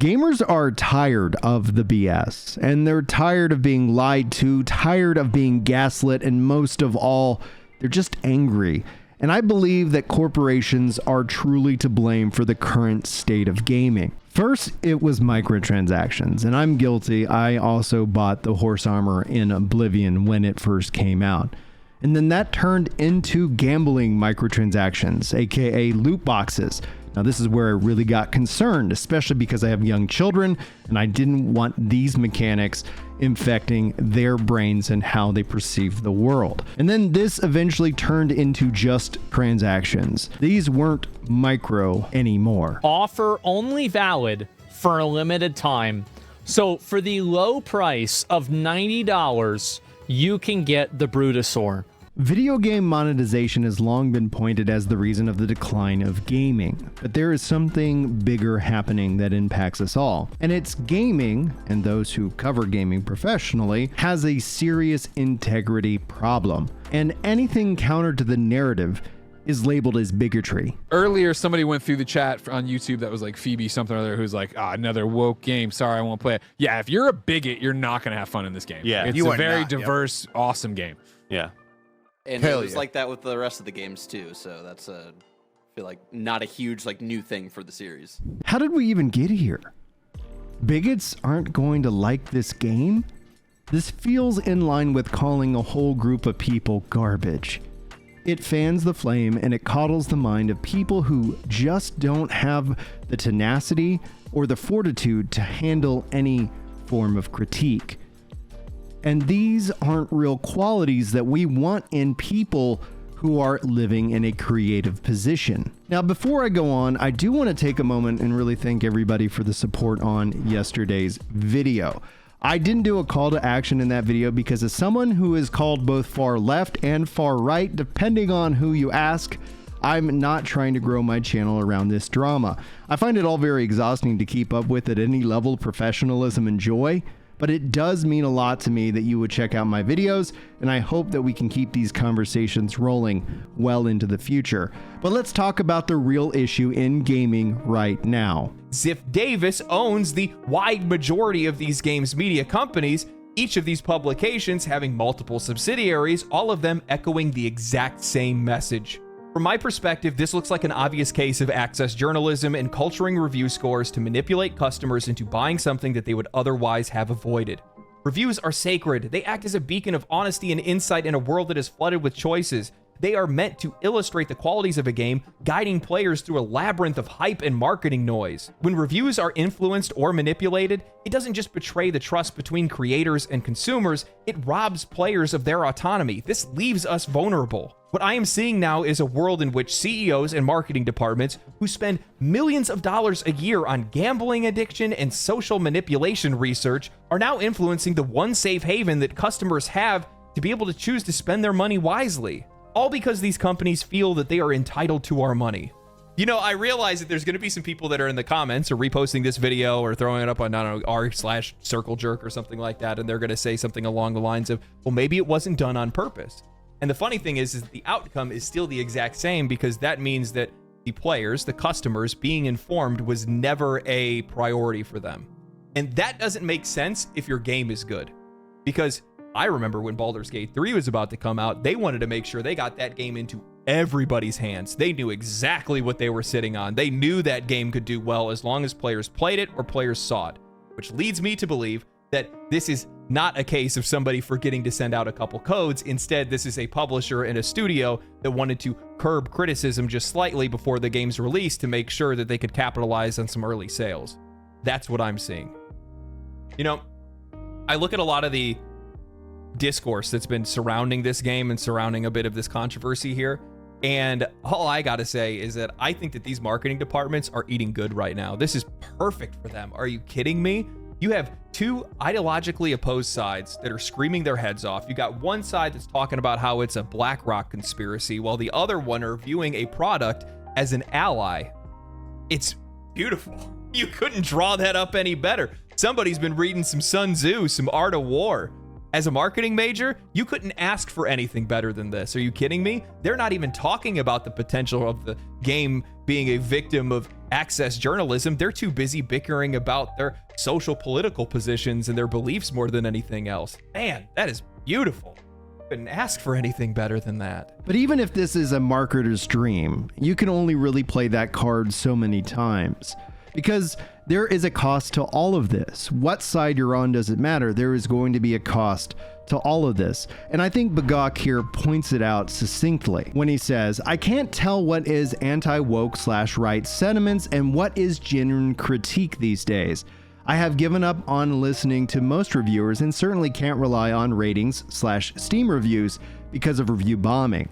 Gamers are tired of the BS, and they're tired of being lied to, tired of being gaslit, and most of all, they're just angry. And I believe that corporations are truly to blame for the current state of gaming. First, it was microtransactions, and I'm guilty. I also bought the horse armor in Oblivion when it first came out. And then that turned into gambling microtransactions, aka loot boxes. Now, this is where I really got concerned, especially because I have young children and I didn't want these mechanics infecting their brains and how they perceive the world. And then this eventually turned into just transactions. These weren't micro anymore. Offer only valid for a limited time. So for the low price of $90, you can get the Brutosaur. Video game monetization has long been pointed as the reason of the decline of gaming, but there is something bigger happening that impacts us all. And it's gaming, and those who cover gaming professionally, has a serious integrity problem. And anything counter to the narrative is labeled as bigotry. Earlier, somebody went through the chat on YouTube that was like Phoebe something or other who's like, another woke game. Sorry, I won't play it. Yeah, if you're a bigot, you're not going to have fun in this game. Yeah, it's a very diverse, awesome game. Yeah. And it was like that with the rest of the games too, so that's I feel like not a huge like new thing for the series. How did we even get here? Bigots aren't going to like this game? This feels in line with calling a whole group of people garbage. It fans the flame and it coddles the mind of people who just don't have the tenacity or the fortitude to handle any form of critique. And these aren't real qualities that we want in people who are living in a creative position. Now, before I go on, I do want to take a moment and really thank everybody for the support on yesterday's video. I didn't do a call to action in that video because as someone who is called both far left and far right, depending on who you ask, I'm not trying to grow my channel around this drama. I find it all very exhausting to keep up with at any level of professionalism and joy. But it does mean a lot to me that you would check out my videos, and I hope that we can keep these conversations rolling well into the future. But let's talk about the real issue in gaming right now. Ziff Davis owns the wide majority of these games media companies, each of these publications having multiple subsidiaries, all of them echoing the exact same message. From my perspective, this looks like an obvious case of access journalism and culturing review scores to manipulate customers into buying something that they would otherwise have avoided. Reviews are sacred. They act as a beacon of honesty and insight in a world that is flooded with choices. They are meant to illustrate the qualities of a game, guiding players through a labyrinth of hype and marketing noise. When reviews are influenced or manipulated, it doesn't just betray the trust between creators and consumers, it robs players of their autonomy. This leaves us vulnerable. What I am seeing now is a world in which CEOs and marketing departments who spend millions of dollars a year on gambling addiction and social manipulation research are now influencing the one safe haven that customers have to be able to choose to spend their money wisely. All because these companies feel that they are entitled to our money. You know, I realize that there's going to be some people that are in the comments or reposting this video or throwing it up on, I don't know, r/circle jerk or something like that, and they're going to say something along the lines of, well, maybe it wasn't done on purpose. And the funny thing is the outcome is still the exact same because that means that the players, the customers, being informed was never a priority for them. And that doesn't make sense if your game is good. Because I remember when Baldur's Gate 3 was about to come out, they wanted to make sure they got that game into everybody's hands. They knew exactly what they were sitting on. They knew that game could do well as long as players played it or players saw it. Which leads me to believe that this is not a case of somebody forgetting to send out a couple codes. Instead, this is a publisher and a studio that wanted to curb criticism just slightly before the game's release to make sure that they could capitalize on some early sales. That's what I'm seeing. You know, I look at a lot of the discourse that's been surrounding this game and surrounding a bit of this controversy here, and all I gotta say is that I think that these marketing departments are eating good right now. This is perfect for them. Are you kidding me? You have two ideologically opposed sides that are screaming their heads off. You got one side that's talking about how it's a BlackRock conspiracy, while the other one are viewing a product as an ally. It's beautiful. You couldn't draw that up any better. Somebody's been reading some Sun Tzu, some Art of War. As a marketing major, you couldn't ask for anything better than this. Are you kidding me? They're not even talking about the potential of the game being a victim of access journalism. They're too busy bickering about their social political positions and their beliefs more than anything else. Man, that is beautiful. Couldn't ask for anything better than that. But even if this is a marketer's dream, you can only really play that card so many times. Because there is a cost to all of this. What side you're on doesn't matter. There is going to be a cost to all of this. And I think Bagok here points it out succinctly when he says, I can't tell what is anti-woke/right sentiments and what is genuine critique these days. I have given up on listening to most reviewers and certainly can't rely on ratings/Steam reviews because of review bombing.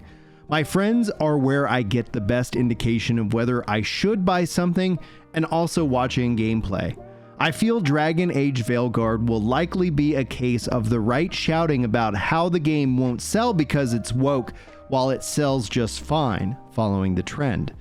My friends are where I get the best indication of whether I should buy something and also watching gameplay. I feel Dragon Age Veilguard will likely be a case of the right shouting about how the game won't sell because it's woke while it sells just fine, following the trend.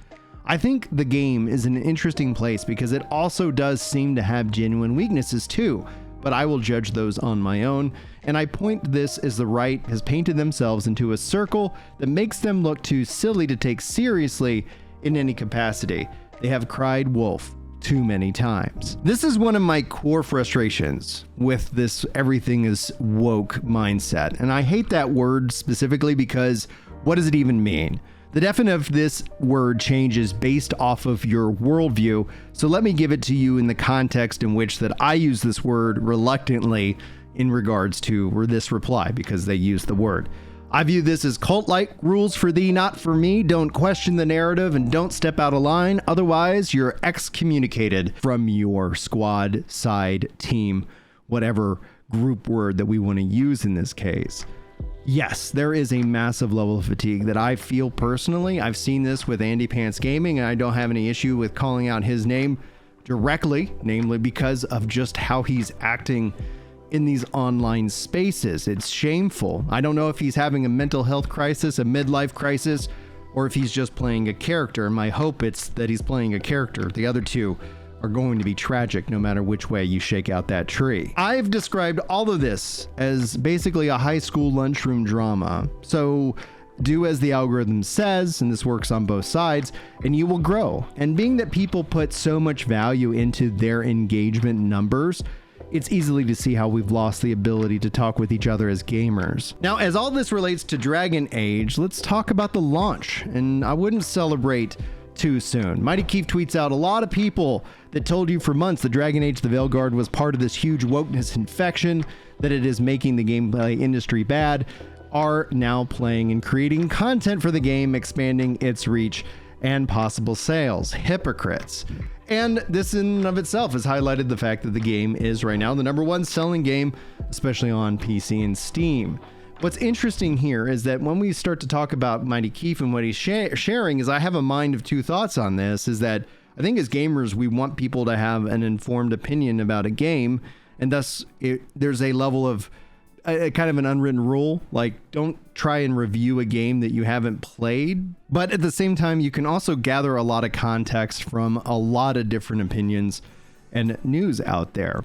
I think the game is an interesting place because it also does seem to have genuine weaknesses too, but I will judge those on my own, and I point this as the right has painted themselves into a circle that makes them look too silly to take seriously in any capacity. They have cried wolf too many times. This is one of my core frustrations with this everything is woke mindset, and I hate that word specifically because what does it even mean? The definition of this word changes based off of your worldview, so let me give it to you in the context in which that I use this word reluctantly in regards to this reply, because they use the word. I view this as cult-like rules for thee, not for me. Don't question the narrative and don't step out of line. Otherwise, you're excommunicated from your squad, side, team, whatever group word that we want to use in this case. Yes, there is a massive level of fatigue that I feel personally. I've seen this with Andy Pants Gaming, and I don't have any issue with calling out his name directly, namely because of just how he's acting in these online spaces. It's shameful. I don't know if he's having a mental health crisis, a midlife crisis, or if he's just playing a character. My hope it's that he's playing a character. The other two are going to be tragic no matter which way you shake out that tree. I've described all of this as basically a high school lunchroom drama. So do as the algorithm says, and this works on both sides, and you will grow. And being that people put so much value into their engagement numbers, it's easily to see how we've lost the ability to talk with each other as gamers. Now, as all this relates to Dragon Age, let's talk about the launch, and I wouldn't celebrate too soon. Mighty Keith tweets out, a lot of people that told you for months that Dragon Age the Veilguard was part of this huge wokeness infection, that it is making the gameplay industry bad, are now playing and creating content for the game, expanding its reach and possible sales. Hypocrites. And this in and of itself has highlighted the fact that the game is right now the #1 selling game, especially on PC and Steam. What's interesting here is that when we start to talk about Mighty Keith and what he's sharing is I have a mind of two thoughts on this, is that I think as gamers, we want people to have an informed opinion about a game, and thus there's a level of a kind of an unwritten rule, like don't try and review a game that you haven't played. But at the same time, you can also gather a lot of context from a lot of different opinions and news out there.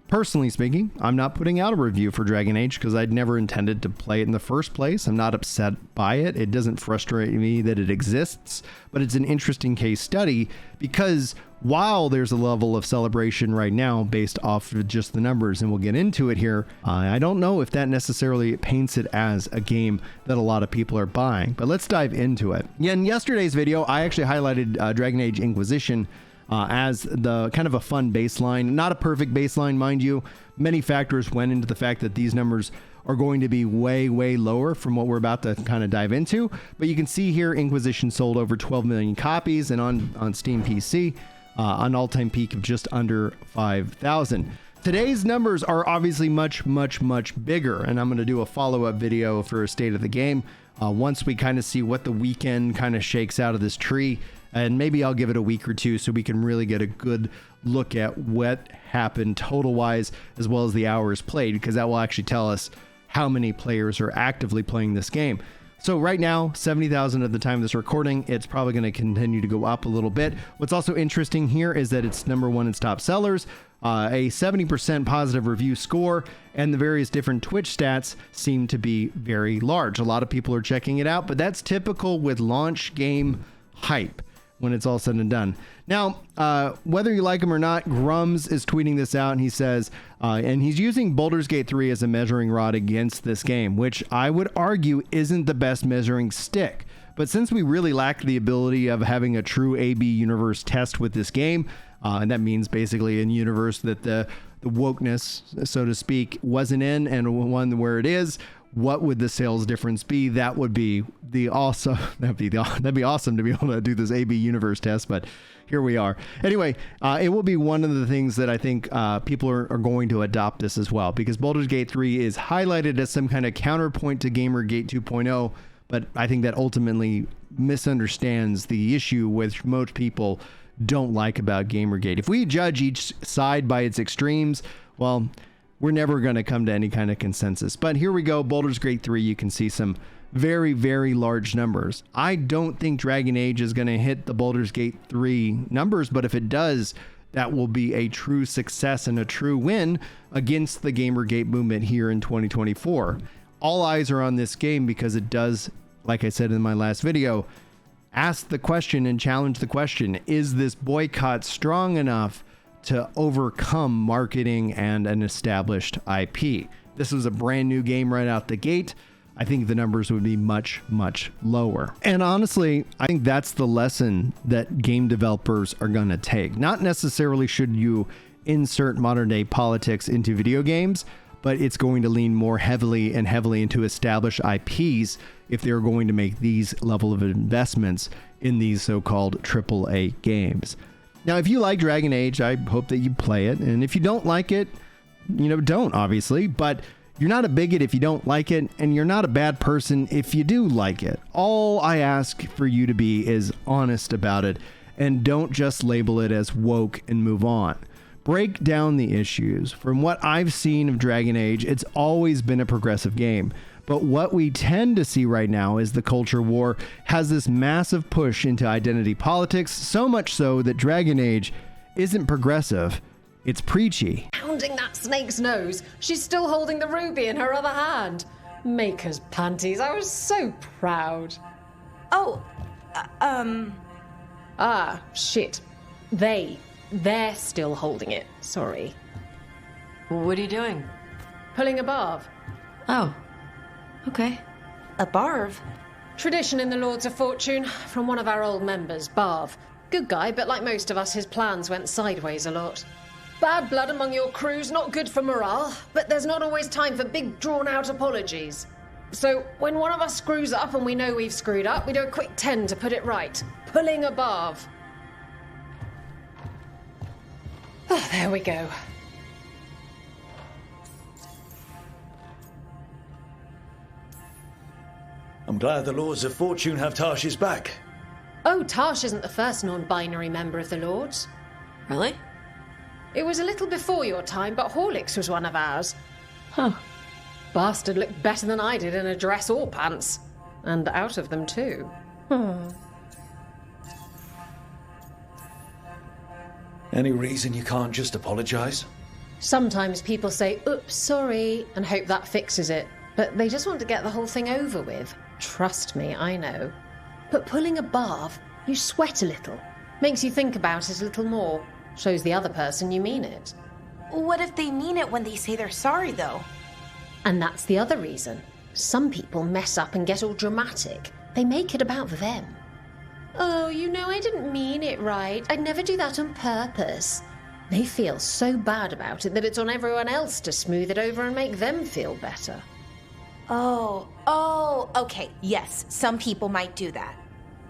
Personally speaking, I'm not putting out a review for Dragon Age because I'd never intended to play it in the first place. I'm not upset by it. It doesn't frustrate me that it exists, but it's an interesting case study because while there's a level of celebration right now based off of just the numbers, and we'll get into it here, I don't know if that necessarily paints it as a game that a lot of people are buying, but let's dive into it. Yeah, in yesterday's video, I actually highlighted Dragon Age Inquisition as the kind of a fun baseline, not a perfect baseline, mind you. Many factors went into the fact that these numbers are going to be way, way lower from what we're about to kind of dive into. But you can see here, Inquisition sold over 12 million copies, and on Steam PC, an all-time peak of just under 5,000. Today's numbers are obviously much, much, much bigger, and I'm going to do a follow-up video for a state of the game once we kind of see what the weekend kind of shakes out of this tree. And maybe I'll give it a week or two so we can really get a good look at what happened total-wise, as well as the hours played, because that will actually tell us how many players are actively playing this game. So right now, 70,000 at the time of this recording. It's probably going to continue to go up a little bit. What's also interesting here is that it's number one in top sellers, a 70% positive review score, and the various different Twitch stats seem to be very large. A lot of people are checking it out, but that's typical with launch game hype when it's all said and done. Now, whether you like him or not, Grums is tweeting this out, and he says, and he's using Boulders Gate 3 as a measuring rod against this game, which I would argue isn't the best measuring stick. But since we really lack the ability of having a true AB universe test with this game, and that means basically a universe that the wokeness, so to speak, wasn't in, and one where it is, what would the sales difference be? That would be awesome. That'd be awesome to be able to do this AB universe test, but here we are. Anyway, it will be one of the things that I think people are going to adopt this as well, because Baldur's Gate 3 is highlighted as some kind of counterpoint to Gamergate 2.0, but I think that ultimately misunderstands the issue which most people don't like about Gamergate. If we judge each side by its extremes, well, we're never going to come to any kind of consensus. But here we go. Baldur's Gate 3, you can see some very, very large numbers. I don't think Dragon Age is going to hit the Baldur's Gate 3 numbers, but if it does, that will be a true success and a true win against the Gamergate movement here in 2024. All eyes are on this game because it does, like I said in my last video, ask the question and challenge the question. Is this boycott strong enough to overcome marketing and an established IP? This was a brand new game right out the gate. I think the numbers would be much, much lower. And honestly, I think that's the lesson that game developers are going to take. Not necessarily should you insert modern day politics into video games, but it's going to lean more heavily into established IPs if they're going to make these level of investments in these so-called AAA games. Now, if you like Dragon Age, I hope that you play it. And if you don't like it, don't, obviously. But you're not a bigot if you don't like it, and you're not a bad person if you do like it. All I ask for you to be is honest about it, and don't just label it as woke and move on. Break down the issues. From what I've seen of Dragon Age, it's always been a progressive game. But what we tend to see right now is the culture war has this massive push into identity politics, so much so that Dragon Age isn't progressive, it's preachy. Pounding that snake's nose, she's still holding the ruby in her other hand. Maker's panties, I was so proud. Shit. They're still holding it, sorry. What are you doing? Pulling a barb. Oh. Okay. A barb? Tradition in the Lords of Fortune, from one of our old members, Barv. Good guy, but like most of us, his plans went sideways a lot. Bad blood among your crews, not good for morale, but there's not always time for big, drawn-out apologies. So, when one of us screws up and we know we've screwed up, we do a quick 10 to put it right. Pulling a Barv. Oh, there we go. I'm glad the Lords of Fortune have Tarsh's back. Oh, Tarsh isn't the first non-binary member of the Lords. Really? It was a little before your time, but Horlicks was one of ours. Huh. Bastard looked better than I did in a dress or pants. And out of them, too. Any reason you can't just apologise? Sometimes people say, oops, sorry, and hope that fixes it. But they just want to get the whole thing over with. Trust me, I know. But pulling a barb, you sweat a little. Makes you think about it a little more. Shows the other person you mean it. What if they mean it when they say they're sorry, though? And that's the other reason. Some people mess up and get all dramatic. They make it about them. Oh, I didn't mean it right. I'd never do that on purpose. They feel so bad about it that it's on everyone else to smooth it over and make them feel better. Oh, okay. Yes, some people might do that.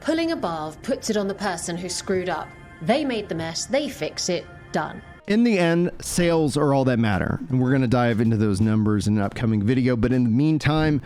Pulling a barb puts it on the person who screwed up. They made the mess, they fix it, done. In the end, sales are all that matter. And we're going to dive into those numbers in an upcoming video. But in the meantime,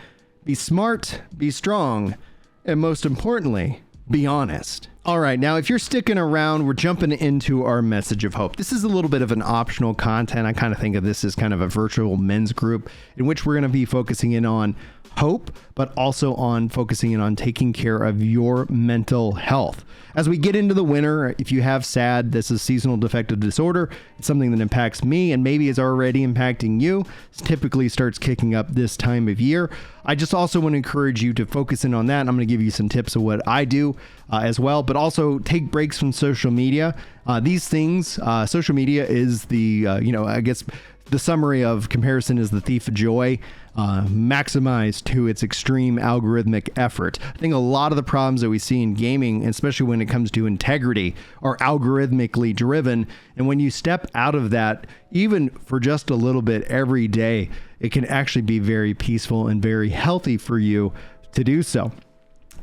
be smart, be strong, and most importantly, be honest. All right, now if you're sticking around, we're jumping into our message of hope. This is a little bit of an optional content. I kind of think of this as kind of a virtual men's group in which we're going to be focusing in on hope, but also on focusing in on taking care of your mental health. As we get into the winter, if you have SAD, this is seasonal affective disorder. It's something that impacts me and maybe is already impacting you. It typically starts kicking up this time of year. I just also want to encourage you to focus in on that. I'm going to give you some tips of what I do as well, but also take breaks from social media. These things, social media is the, I guess the summary of comparison is the thief of joy, maximized to its extreme algorithmic effort. I think a lot of the problems that we see in gaming, especially when it comes to integrity, are algorithmically driven. And when you step out of that, even for just a little bit every day, it can actually be very peaceful and very healthy for you to do so.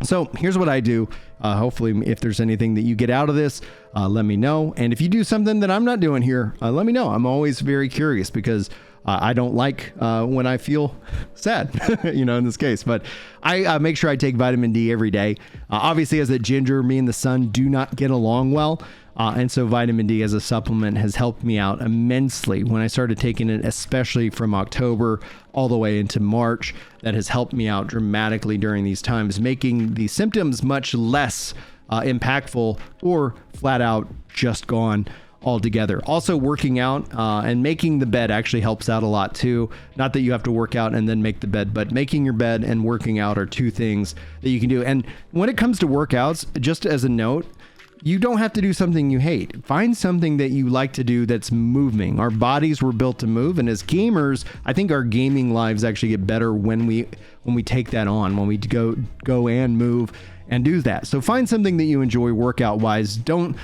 So here's what I do. Hopefully, if there's anything that you get out of this, let me know. And if you do something that I'm not doing here, let me know. I'm always very curious because I don't like when I feel sad, in this case. But I make sure I take vitamin D every day. Obviously, as a ginger, me and the sun do not get along well. And so vitamin D as a supplement has helped me out immensely when I started taking it, especially from October all the way into March. That has helped me out dramatically during these times, making the symptoms much less impactful or flat out just gone altogether. Also, working out and making the bed actually helps out a lot too. Not that you have to work out and then make the bed, but making your bed and working out are two things that you can do. And when it comes to workouts, just as a note, you don't have to do something you hate. Find something that you like to do that's moving. Our bodies were built to move, and as gamers, I think our gaming lives actually get better when we take that on, when we go and move and do that. So find something that you enjoy workout wise. Don't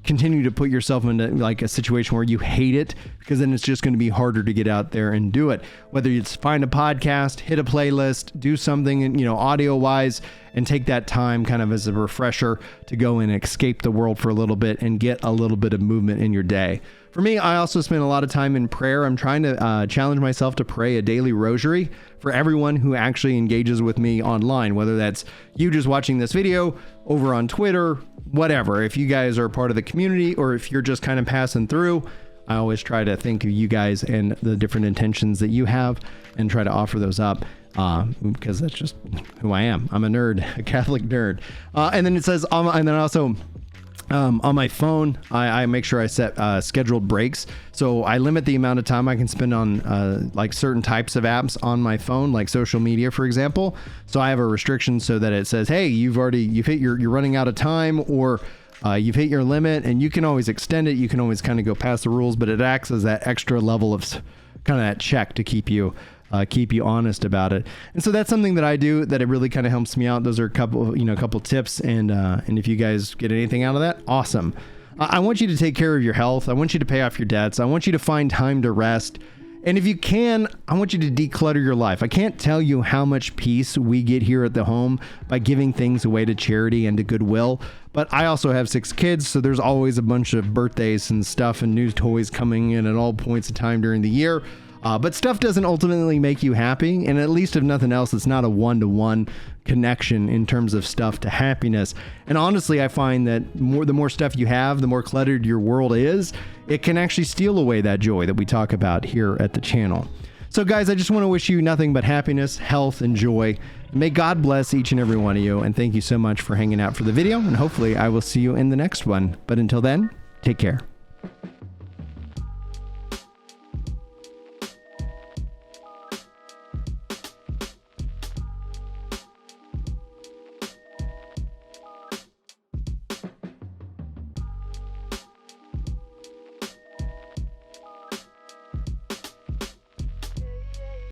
continue to put yourself into like a situation where you hate it, because then it's just going to be harder to get out there and do it. Whether it's find a podcast, hit a playlist, do something, audio wise, and take that time kind of as a refresher to go and escape the world for a little bit and get a little bit of movement in your day. For me, I also spend a lot of time in prayer. I'm trying to challenge myself to pray a daily rosary for everyone who actually engages with me online, whether that's you just watching this video over on Twitter, whatever. If you guys are part of the community or if you're just kind of passing through, I always try to think of you guys and the different intentions that you have and try to offer those up because that's just who I am. I'm a nerd, a Catholic nerd. And then it says, and then also on my phone, I make sure I set scheduled breaks. So I limit the amount of time I can spend on like certain types of apps on my phone, like social media, for example. So I have a restriction so that it says, hey, you're running out of time, or you've hit your limit, and you can always extend it. You can always kind of go past the rules, but it acts as that extra level of kind of that check to keep you honest about it. And so that's something that I do that it really kind of helps me out. Those are a couple tips. And if you guys get anything out of that, awesome. I want you to take care of your health. I want you to pay off your debts. I want you to find time to rest. And if you can, I want you to declutter your life. I can't tell you how much peace we get here at the home by giving things away to charity and to Goodwill. But I also have 6 kids, so there's always a bunch of birthdays and stuff and new toys coming in at all points of time during the year. But stuff doesn't ultimately make you happy, and at least if nothing else, it's not a one-to-one connection in terms of stuff to happiness. And honestly, I find that the more stuff you have, the more cluttered your world is, it can actually steal away that joy that we talk about here at the channel. So guys, I just want to wish you nothing but happiness, health, and joy. May God bless each and every one of you, and thank you so much for hanging out for the video, and hopefully I will see you in the next one. But until then, take care.